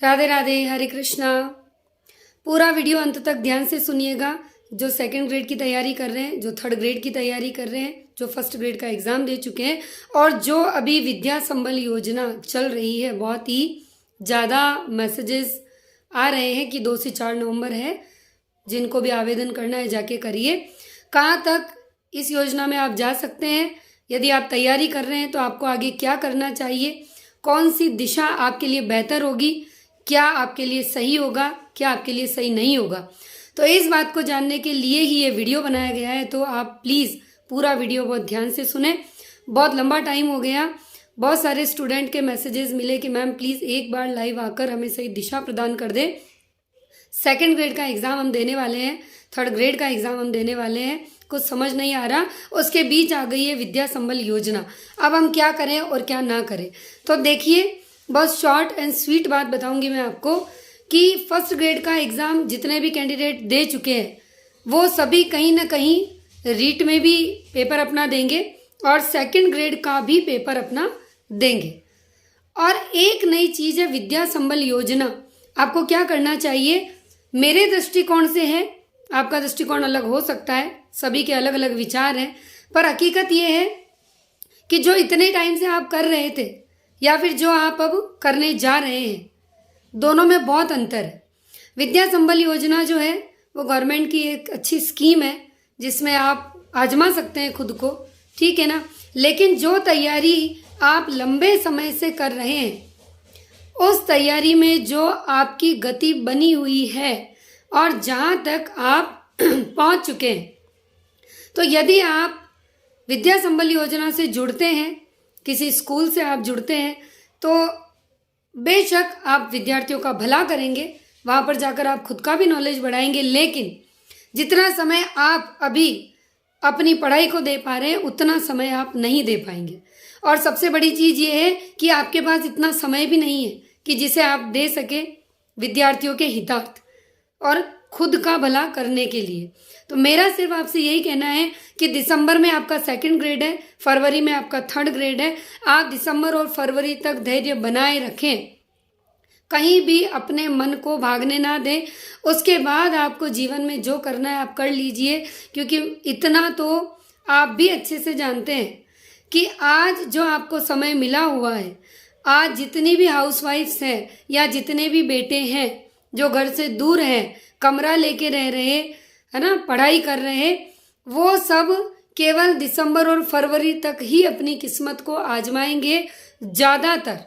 राधे राधे, हरे कृष्णा। पूरा वीडियो अंत तक ध्यान से सुनिएगा। जो सेकंड ग्रेड की तैयारी कर रहे हैं, जो थर्ड ग्रेड की तैयारी कर रहे हैं, जो फर्स्ट ग्रेड का एग्ज़ाम दे चुके हैं और जो अभी विद्या संबल योजना चल रही है, बहुत ही ज़्यादा मैसेजेस आ रहे हैं कि 2 से 4 नवंबर है। जिनको भी आवेदन करना है जाके करिए। कहाँ तक इस योजना में आप जा सकते हैं, यदि आप तैयारी कर रहे हैं तो आपको आगे क्या करना चाहिए, कौन सी दिशा आपके लिए बेहतर होगी, क्या आपके लिए सही होगा, क्या आपके लिए सही नहीं होगा, तो इस बात को जानने के लिए ही ये वीडियो बनाया गया है। तो आप प्लीज़ पूरा वीडियो बहुत ध्यान से सुने। बहुत लंबा टाइम हो गया, बहुत सारे स्टूडेंट के मैसेजेस मिले कि मैम प्लीज़ एक बार लाइव आकर हमें सही दिशा प्रदान कर दें। सेकंड ग्रेड का एग्ज़ाम हम देने वाले हैं, थर्ड ग्रेड का एग्ज़ाम हम देने वाले हैं, कुछ समझ नहीं आ रहा। उसके बीच आ गई है विद्या संबल योजना। अब हम क्या करें और क्या ना करें, तो देखिए बहुत शॉर्ट एंड स्वीट बात बताऊंगी मैं आपको कि फर्स्ट ग्रेड का एग्ज़ाम जितने भी कैंडिडेट दे चुके हैं वो सभी कहीं ना कहीं रीट में भी पेपर अपना देंगे और सेकंड ग्रेड का भी पेपर अपना देंगे। और एक नई चीज़ है विद्या संबल योजना। आपको क्या करना चाहिए, मेरे दृष्टिकोण से है, आपका दृष्टिकोण अलग हो सकता है, सभी के अलग अलग विचार हैं, पर हकीकत ये है कि जो इतने टाइम से आप कर रहे थे या फिर जो आप अब करने जा रहे हैं, दोनों में बहुत अंतर है। विद्या संबल योजना जो है वो गवर्नमेंट की एक अच्छी स्कीम है जिसमें आप आजमा सकते हैं खुद को, ठीक है ना। लेकिन जो तैयारी आप लंबे समय से कर रहे हैं, उस तैयारी में जो आपकी गति बनी हुई है और जहाँ तक आप पहुँच चुके हैं, तो यदि आप विद्या संबल योजना से जुड़ते हैं, किसी स्कूल से आप जुड़ते हैं, तो बेशक आप विद्यार्थियों का भला करेंगे, वहाँ पर जाकर आप खुद का भी नॉलेज बढ़ाएंगे। लेकिन जितना समय आप अभी अपनी पढ़ाई को दे पा रहे हैं उतना समय आप नहीं दे पाएंगे। और सबसे बड़ी चीज़ ये है कि आपके पास इतना समय भी नहीं है कि जिसे आप दे सके विद्यार्थियों के हितार्थ और खुद का भला करने के लिए। तो मेरा सिर्फ आपसे यही कहना है कि दिसंबर में आपका सेकंड ग्रेड है, फरवरी में आपका थर्ड ग्रेड है। आप दिसंबर और फरवरी तक धैर्य बनाए रखें, कहीं भी अपने मन को भागने ना दें। उसके बाद आपको जीवन में जो करना है आप कर लीजिए, क्योंकि इतना तो आप भी अच्छे से जानते हैं कि आज जो आपको समय मिला हुआ है, आज जितनी भी हाउसवाइफ्स हैं या जितने भी बेटे हैं जो घर से दूर हैं, कमरा लेके रह रहे है ना, पढ़ाई कर रहे हैं, वो सब केवल दिसंबर और फरवरी तक ही अपनी किस्मत को आजमाएंगे ज़्यादातर।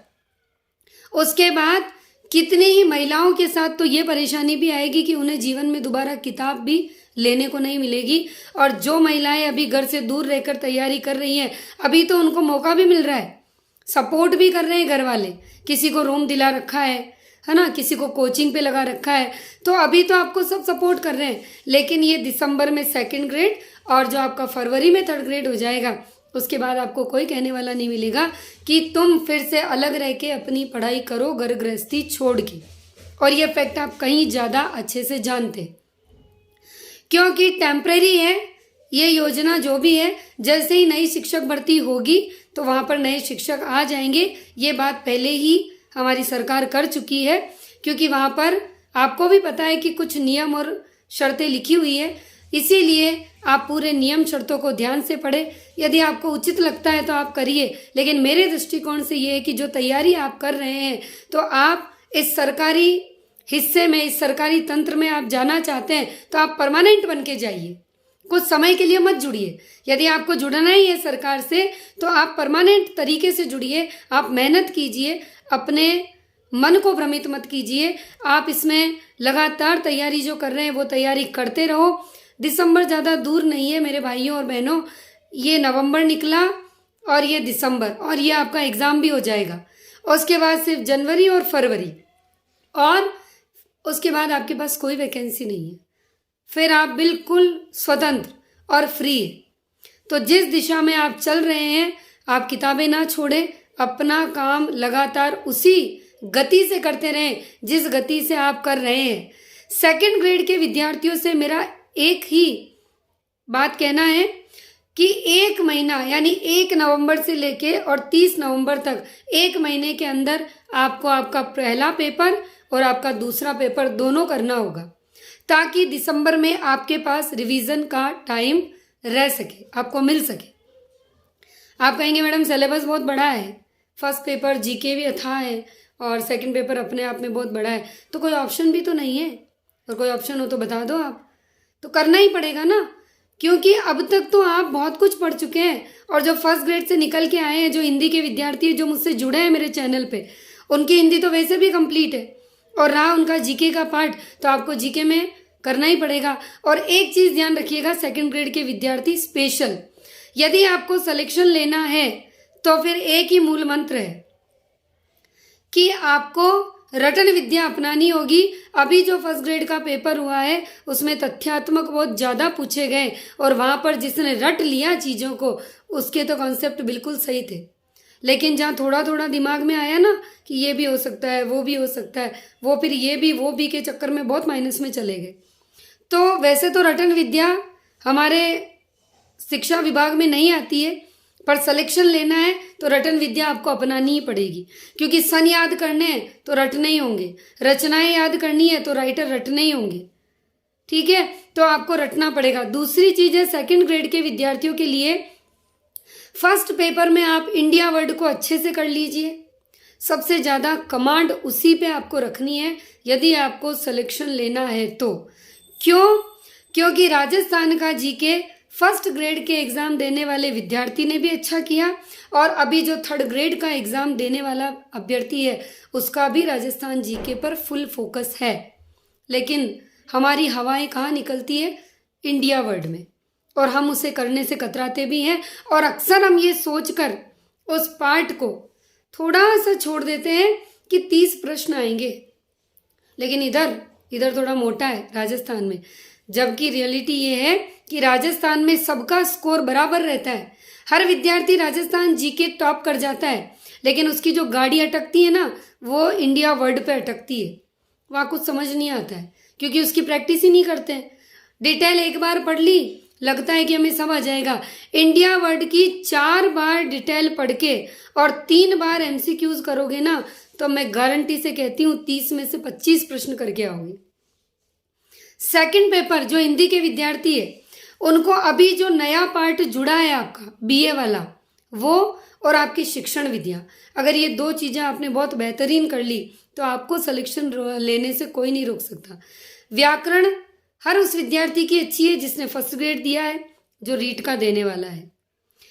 उसके बाद कितनी ही महिलाओं के साथ तो ये परेशानी भी आएगी कि उन्हें जीवन में दोबारा किताब भी लेने को नहीं मिलेगी। और जो महिलाएं अभी घर से दूर रहकर तैयारी कर रही हैं, अभी तो उनको मौका भी मिल रहा है, सपोर्ट भी कर रहे हैं घर वाले, किसी को रूम दिला रखा है ना, किसी को कोचिंग पे लगा रखा है, तो अभी तो आपको सब सपोर्ट कर रहे हैं। लेकिन ये दिसंबर में सेकंड ग्रेड और जो आपका फरवरी में थर्ड ग्रेड हो जाएगा, उसके बाद आपको कोई कहने वाला नहीं मिलेगा कि तुम फिर से अलग रह के अपनी पढ़ाई करो घर गृहस्थी छोड़ के। और ये फैक्ट आप कहीं ज़्यादा अच्छे से जानते हैं, क्योंकि टेम्परेरी है ये योजना जो भी है। जैसे ही नई शिक्षक भर्ती होगी तो वहाँ पर नए शिक्षक आ जाएंगे। ये बात पहले ही हमारी सरकार कर चुकी है, क्योंकि वहाँ पर आपको भी पता है कि कुछ नियम और शर्तें लिखी हुई है। इसीलिए आप पूरे नियम शर्तों को ध्यान से पढ़ें। यदि आपको उचित लगता है तो आप करिए, लेकिन मेरे दृष्टिकोण से ये है कि जो तैयारी आप कर रहे हैं, तो आप इस सरकारी हिस्से में, इस सरकारी तंत्र में आप जाना चाहते हैं तो आप परमानेंट बन के जाइए, कुछ समय के लिए मत जुड़िए। यदि आपको जुड़ना ही है सरकार से तो आप परमानेंट तरीके से जुड़िए, आप मेहनत कीजिए, अपने मन को भ्रमित मत कीजिए। आप इसमें लगातार तैयारी जो कर रहे हैं वो तैयारी करते रहो। दिसंबर ज़्यादा दूर नहीं है मेरे भाइयों और बहनों, ये नवंबर निकला और ये दिसंबर, और ये आपका एग्ज़ाम भी हो जाएगा। उसके बाद सिर्फ जनवरी और फरवरी, और उसके बाद आपके पास कोई वैकेंसी नहीं है, फिर आप बिल्कुल स्वतंत्र और फ्री है। तो जिस दिशा में आप चल रहे हैं, आप किताबें ना छोड़ें, अपना काम लगातार उसी गति से करते रहें जिस गति से आप कर रहे हैं। सेकंड ग्रेड के विद्यार्थियों से मेरा एक ही बात कहना है कि 1 महीना यानी 1 नवंबर से लेके और 30 नवंबर तक 1 महीने के अंदर आपको आपका पहला पेपर और आपका दूसरा पेपर दोनों करना होगा, ताकि दिसंबर में आपके पास रिवीजन का टाइम रह सके, आपको मिल सके। आप कहेंगे मैडम सिलेबस बहुत बड़ा है, फर्स्ट पेपर जीके भी अथाह है और सेकंड पेपर अपने आप में बहुत बड़ा है, तो कोई ऑप्शन भी तो नहीं है। और कोई ऑप्शन हो तो बता दो। आप तो करना ही पड़ेगा ना, क्योंकि अब तक तो आप बहुत कुछ पढ़ चुके हैं। और जो फर्स्ट ग्रेड से निकल के आए हैं, जो हिंदी के विद्यार्थी जो मुझसे जुड़े हैं मेरे चैनल पे, उनकी हिंदी तो वैसे भी कंप्लीट है और रहा उनका जीके का पार्ट, तो आपको जीके में करना ही पड़ेगा। और एक चीज़ ध्यान रखिएगा, सेकंड ग्रेड के विद्यार्थी स्पेशल, यदि आपको सिलेक्शन लेना है तो फिर एक ही मूल मंत्र है कि आपको रटन विद्या अपनानी होगी। अभी जो फर्स्ट ग्रेड का पेपर हुआ है उसमें तथ्यात्मक बहुत ज़्यादा पूछे गए और वहाँ पर जिसने रट लिया चीज़ों को, उसके तो कॉन्सेप्ट बिल्कुल सही थे, लेकिन जहाँ थोड़ा थोड़ा दिमाग में आया ना कि ये भी हो सकता है, वो भी हो सकता है, वो फिर ये भी वो भी के चक्कर में बहुत माइनस में चले गए। तो वैसे तो रटन विद्या हमारे शिक्षा विभाग में नहीं आती है, पर सिलेक्शन लेना है तो रटन विद्या आपको अपनानी ही पड़ेगी, क्योंकि सन याद करने हैं तो रटने ही होंगे, रचनाएं याद करनी है तो राइटर रटने ही होंगे। ठीक है, तो आपको रटना पड़ेगा। दूसरी चीज़ है, सेकंड ग्रेड के विद्यार्थियों के लिए फर्स्ट पेपर में आप इंडिया वर्ड को अच्छे से कर लीजिए। सबसे ज़्यादा कमांड उसी पे आपको रखनी है यदि आपको सिलेक्शन लेना है तो। क्यों? क्योंकि राजस्थान का जीके फर्स्ट ग्रेड के एग्ज़ाम देने वाले विद्यार्थी ने भी अच्छा किया और अभी जो थर्ड ग्रेड का एग्ज़ाम देने वाला अभ्यर्थी है उसका भी राजस्थान जीके पर फुल फोकस है। लेकिन हमारी हवाएं कहाँ निकलती है? इंडिया वर्ड में, और हम उसे करने से कतराते भी हैं और अक्सर हम ये सोचकर उस पार्ट को थोड़ा सा छोड़ देते हैं कि 30 प्रश्न आएंगे, लेकिन इधर थोड़ा मोटा है राजस्थान में, जबकि रियलिटी ये है कि राजस्थान में सबका स्कोर बराबर रहता है। हर विद्यार्थी राजस्थान जीके टॉप कर जाता है, लेकिन उसकी जो गाड़ी अटकती है ना वो इंडिया वर्ड पे अटकती है। वहाँ कुछ समझ नहीं आता है क्योंकि उसकी प्रैक्टिस ही नहीं करते हैं। डिटेल एक बार पढ़ ली, लगता है कि हमें सब आ जाएगा। इंडिया वर्ड की 4 बार डिटेल पढ़ के और 3 बार एमसीक्यूज करोगे ना, तो मैं गारंटी से कहती हूँ 30 में से 25 प्रश्न करके आओगे। सेकंड पेपर जो हिंदी के विद्यार्थी है उनको अभी जो नया पार्ट जुड़ा है आपका बीए वाला, वो और आपकी शिक्षण विद्या, अगर ये 2 चीज़ें आपने बहुत बेहतरीन कर ली तो आपको सिलेक्शन लेने से कोई नहीं रोक सकता। व्याकरण हर उस विद्यार्थी की अच्छी है जिसने फर्स्ट ग्रेड दिया है, जो रीट का देने वाला है।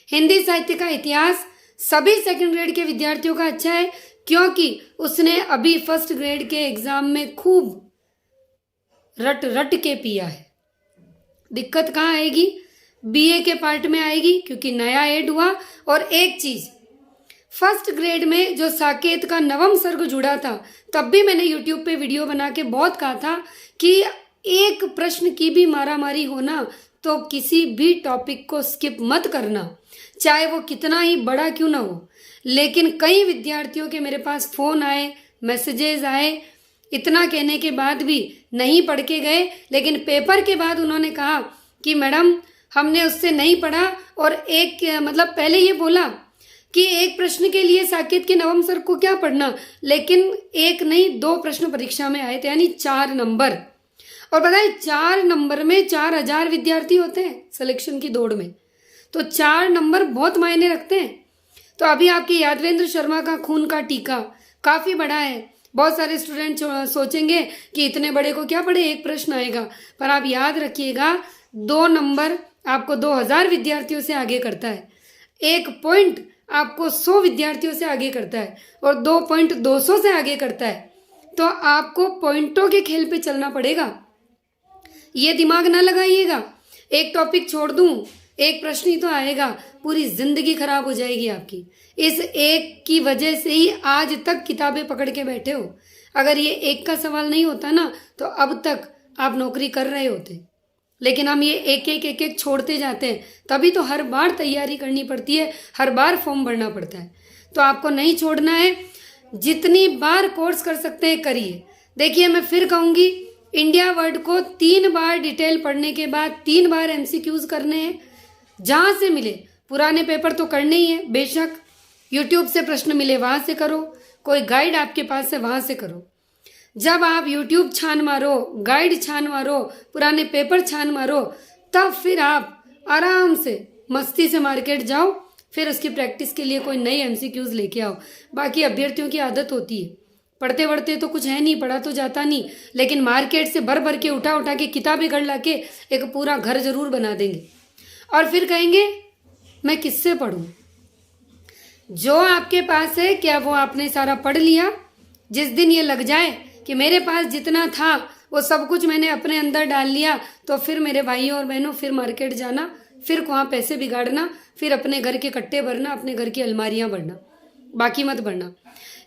हिंदी साहित्य का इतिहास सभी सेकंड ग्रेड के विद्यार्थियों का अच्छा है, क्योंकि उसने अभी फर्स्ट ग्रेड के एग्जाम में खूब रट के पिया है। दिक्कत कहाँ आएगी? बीए के पार्ट में आएगी, क्योंकि नया ऐड हुआ। और एक चीज, फर्स्ट ग्रेड में जो साकेत का नवम सर्ग जुड़ा था, तब भी मैंने यूट्यूब पे वीडियो बना के बहुत कहा था कि एक प्रश्न की भी मारामारी होना तो किसी भी टॉपिक को स्किप मत करना, चाहे वो कितना ही बड़ा क्यों ना हो। लेकिन कई विद्यार्थियों के मेरे पास फोन आए, मैसेजेस आए, इतना कहने के बाद भी नहीं पढ़ के गए, लेकिन पेपर के बाद उन्होंने कहा कि मैडम हमने उससे नहीं पढ़ा, और एक मतलब पहले ये बोला कि एक प्रश्न के लिए साकेत के नवम सर्ग को क्या पढ़ना, लेकिन एक नहीं 2 प्रश्न परीक्षा में आए थे, यानी 4 नंबर। और बताइए 4 नंबर में 4000 विद्यार्थी होते हैं सिलेक्शन की दौड़ में, तो 4 नंबर बहुत मायने रखते हैं। तो अभी आपके यादवेंद्र शर्मा का खून का टीका काफ़ी बड़ा है। बहुत सारे स्टूडेंट सोचेंगे कि इतने बड़े को क्या पढ़े, एक प्रश्न आएगा, पर आप याद रखिएगा 2 नंबर आपको 2000 विद्यार्थियों से आगे करता है, 1 पॉइंट आपको 100 विद्यार्थियों से आगे करता है, और 2 पॉइंट 200 से आगे करता है। तो आपको पॉइंटों के खेल पे चलना पड़ेगा। ये दिमाग ना लगाइएगा एक टॉपिक छोड़ दूं, एक प्रश्न ही तो आएगा, पूरी जिंदगी खराब हो जाएगी आपकी। इस एक की वजह से ही आज तक किताबें पकड़ के बैठे हो। अगर ये एक का सवाल नहीं होता ना तो अब तक आप नौकरी कर रहे होते, लेकिन हम ये एक एक छोड़ते जाते हैं, तभी तो हर बार तैयारी करनी पड़ती है, हर बार फॉर्म भरना पड़ता है। तो आपको नहीं छोड़ना है, जितनी बार कोर्स कर सकते हैं करिए। देखिए मैं फिर कहूँगी, इंडिया वर्ड को 3 बार डिटेल पढ़ने के बाद 3 बार एमसीक्यूज करने हैं, जहाँ से मिले, पुराने पेपर तो करने ही है बेशक, यूट्यूब से प्रश्न मिले वहाँ से करो, कोई गाइड आपके पास है वहाँ से करो। जब आप यूट्यूब छान मारो, गाइड छान मारो, पुराने पेपर छान मारो, तब फिर आप आराम से मस्ती से मार्केट जाओ, फिर उसकी प्रैक्टिस के लिए कोई नई MCQs लेके आओ। बाकी अभ्यर्थियों की आदत होती है, पढ़ते पढ़ते तो कुछ है नहीं, पढ़ा तो जाता नहीं, लेकिन मार्केट से भर भर के उठा उठा के किताबें गढ़ ला के एक पूरा घर जरूर बना देंगे और फिर कहेंगे मैं किससे पढ़ूं। जो आपके पास है क्या वो आपने सारा पढ़ लिया? जिस दिन ये लग जाए कि मेरे पास जितना था वो सब कुछ मैंने अपने अंदर डाल लिया, तो फिर मेरे भाइयों और बहनों फिर मार्केट जाना, फिर वहाँ पैसे बिगाड़ना, फिर अपने घर के कट्टे भरना, अपने घर की अलमारियाँ भरना, बाकी मत भरना।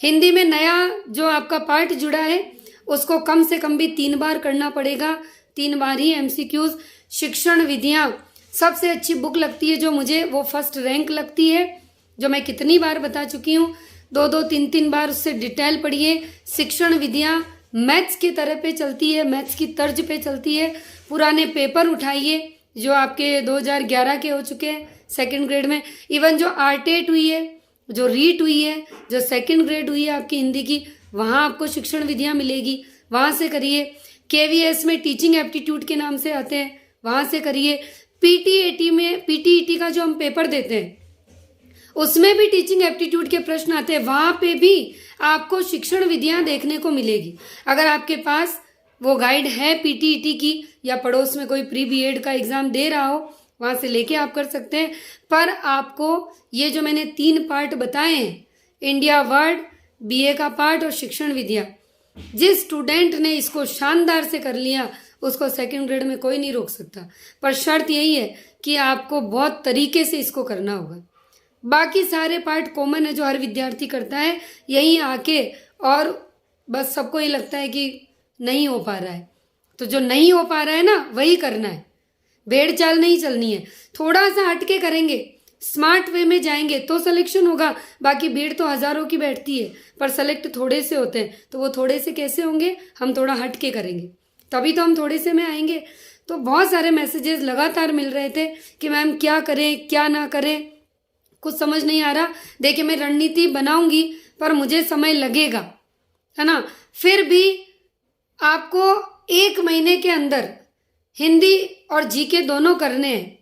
हिंदी में नया जो आपका पार्ट जुड़ा है उसको कम से कम भी 3 बार करना पड़ेगा, 3 बार ही MCQs। शिक्षण विधियाँ सबसे अच्छी बुक लगती है जो मुझे, वो फर्स्ट रैंक लगती है, जो मैं कितनी बार बता चुकी हूँ, 2-2, 3-3 बार उससे डिटेल पढ़िए। शिक्षण विधियाँ मैथ्स की तरह पे चलती है, मैथ्स की तर्ज पे चलती है। पुराने पेपर उठाइए जो आपके 2011 के हो चुके हैं सेकंड ग्रेड में, इवन जो RTET हुई है, जो रीट हुई है, जो सेकंड ग्रेड हुई है आपकी हिंदी की, वहाँ आपको शिक्षण विधियाँ मिलेगी, वहाँ से करिए। KVS में टीचिंग एप्टीट्यूड के नाम से आते हैं, वहाँ से करिए। PTET में, PTET का जो हम पेपर देते हैं उसमें भी टीचिंग एप्टीट्यूड के प्रश्न आते हैं, वहाँ पे भी आपको शिक्षण विधियाँ देखने को मिलेगी। अगर आपके पास वो गाइड है PTET की, या पड़ोस में कोई प्री BEd का एग्ज़ाम दे रहा हो, वहाँ से लेके आप कर सकते हैं। पर आपको ये जो मैंने 3 पार्ट बताए हैं, इंडिया वर्ड, BA का पार्ट और शिक्षण विधियाँ, जिस स्टूडेंट ने इसको शानदार से कर लिया उसको सेकंड ग्रेड में कोई नहीं रोक सकता। पर शर्त यही है कि आपको बहुत तरीके से इसको करना होगा। बाकी सारे पार्ट कॉमन है जो हर विद्यार्थी करता है, यहीं आके और बस सबको ये लगता है कि नहीं हो पा रहा है, तो जो नहीं हो पा रहा है ना वही करना है, भेड़ चाल नहीं चलनी है। थोड़ा सा हटके करेंगे, स्मार्ट वे में जाएंगे तो सिलेक्शन होगा। बाकी भीड़ तो हज़ारों की बैठती है पर सेलेक्ट थोड़े से होते हैं, तो वो थोड़े से कैसे होंगे? हम थोड़ा हटके करेंगे तभी तो हम थोड़े से में आएंगे। तो बहुत सारे मैसेजेस लगातार मिल रहे थे कि मैम क्या करें क्या ना करें, कुछ समझ नहीं आ रहा। देखिए मैं रणनीति बनाऊंगी पर मुझे समय लगेगा, है ना। फिर भी आपको 1 महीने के अंदर हिंदी और GK दोनों करने हैं।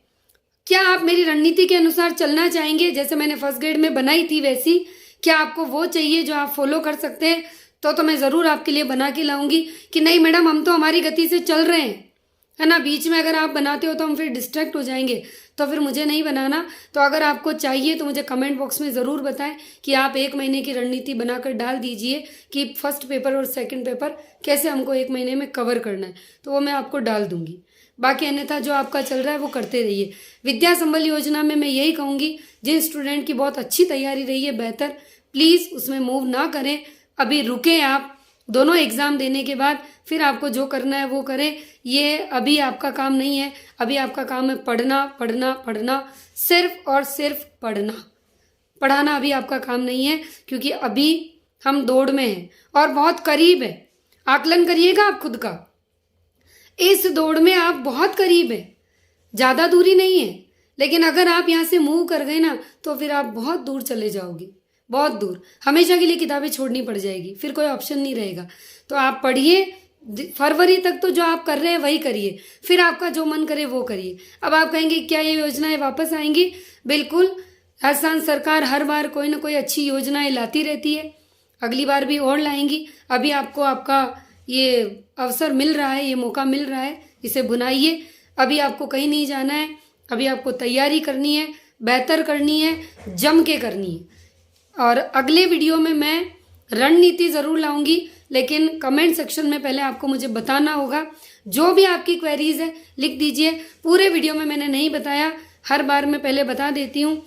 क्या आप मेरी रणनीति के अनुसार चलना चाहेंगे? जैसे मैंने फर्स्ट ग्रेड में बनाई थी वैसी, क्या आपको वो चाहिए जो आप फॉलो कर सकते हैं? तो मैं ज़रूर आपके लिए बना के लाऊंगी। कि नहीं मैडम हम तो हमारी गति से चल रहे हैं, है ना, बीच में अगर आप बनाते हो तो हम फिर डिस्ट्रैक्ट हो जाएंगे, तो फिर मुझे नहीं बनाना। तो अगर आपको चाहिए तो मुझे कमेंट बॉक्स में ज़रूर बताएं कि आप 1 महीने की रणनीति बनाकर डाल दीजिए कि फर्स्ट पेपर और सेकंड पेपर कैसे हमको 1 महीने में कवर करना है, तो वो मैं आपको डाल दूंगी। बाकी अन्यथा जो आपका चल रहा है वो करते रहिए। विद्या संबल योजना में मैं यही कहूँगी, जिन स्टूडेंट की बहुत अच्छी तैयारी रही है बेहतर, प्लीज़ उसमें मूव ना करें, अभी रुकें आप दोनों एग्ज़ाम देने के बाद, फिर आपको जो करना है वो करें। ये अभी आपका काम नहीं है, अभी आपका काम है पढ़ना पढ़ना पढ़ना, सिर्फ और सिर्फ पढ़ना। पढ़ाना अभी आपका काम नहीं है, क्योंकि अभी हम दौड़ में हैं और बहुत करीब है। आकलन करिएगा आप खुद का, इस दौड़ में आप बहुत करीब है, ज़्यादा दूरी नहीं है। लेकिन अगर आप यहाँ से मूव कर गए ना तो फिर आप बहुत दूर चले जाओगे, बहुत दूर, हमेशा के लिए किताबें छोड़नी पड़ जाएगी, फिर कोई ऑप्शन नहीं रहेगा। तो आप पढ़िए, फरवरी तक तो जो आप कर रहे हैं वही करिए, फिर आपका जो मन करे वो करिए। अब आप कहेंगे क्या ये योजनाएं वापस आएंगी? बिल्कुल, राजस्थान सरकार हर बार कोई ना कोई अच्छी योजनाएं लाती रहती है, अगली बार भी और लाएंगी। अभी आपको आपका ये अवसर मिल रहा है, ये मौका मिल रहा है, इसे भुनाइए। अभी आपको कहीं नहीं जाना है, अभी आपको तैयारी करनी है, बेहतर करनी है, जम के करनी है। और अगले वीडियो में मैं रणनीति ज़रूर लाऊंगी, लेकिन कमेंट सेक्शन में पहले आपको मुझे बताना होगा। जो भी आपकी क्वेरीज है लिख दीजिए। पूरे वीडियो में मैंने नहीं बताया, हर बार मैं पहले बता देती हूँ,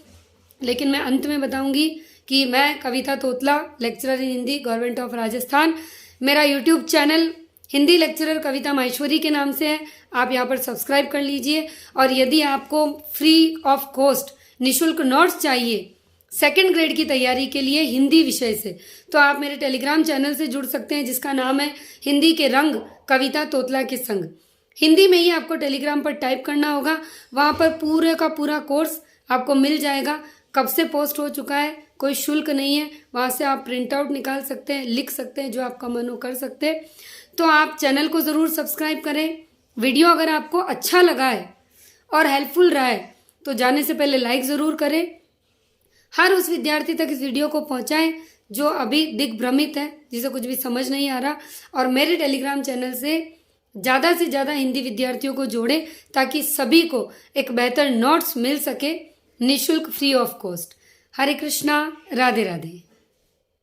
लेकिन मैं अंत में बताऊंगी कि मैं Kavita Totla, lecturer in Hindi, government of Rajasthan. मेरा YouTube channel Hindi lecturer Kavita Maheshwari के नाम से है, आप यहाँ पर सब्सक्राइब कर लीजिए। और यदि आपको फ्री ऑफ कॉस्ट निःशुल्क नोट्स चाहिए सेकंड ग्रेड की तैयारी के लिए हिंदी विषय से, तो आप मेरे टेलीग्राम चैनल से जुड़ सकते हैं, जिसका नाम है हिंदी के रंग कविता तोतला के संग। हिंदी में ही आपको टेलीग्राम पर टाइप करना होगा, वहाँ पर पूरे का पूरा कोर्स आपको मिल जाएगा। कब से पोस्ट हो चुका है, कोई शुल्क नहीं है, वहाँ से आप प्रिंट आउट निकाल सकते हैं, लिख सकते हैं, जो आपका मन हो कर सकते हैं। तो आप चैनल को ज़रूर सब्सक्राइब करें। वीडियो अगर आपको अच्छा लगा है और हेल्पफुल रहा है तो जाने से पहले लाइक ज़रूर करें। हर उस विद्यार्थी तक इस वीडियो को पहुंचाएं जो अभी दिग्भ्रमित है, जिसे कुछ भी समझ नहीं आ रहा, और मेरे टेलीग्राम चैनल से ज़्यादा हिंदी विद्यार्थियों को जोड़ें ताकि सभी को एक बेहतर नोट्स मिल सके निःशुल्क, free of cost. Hare Krishna, Radhe Radhe.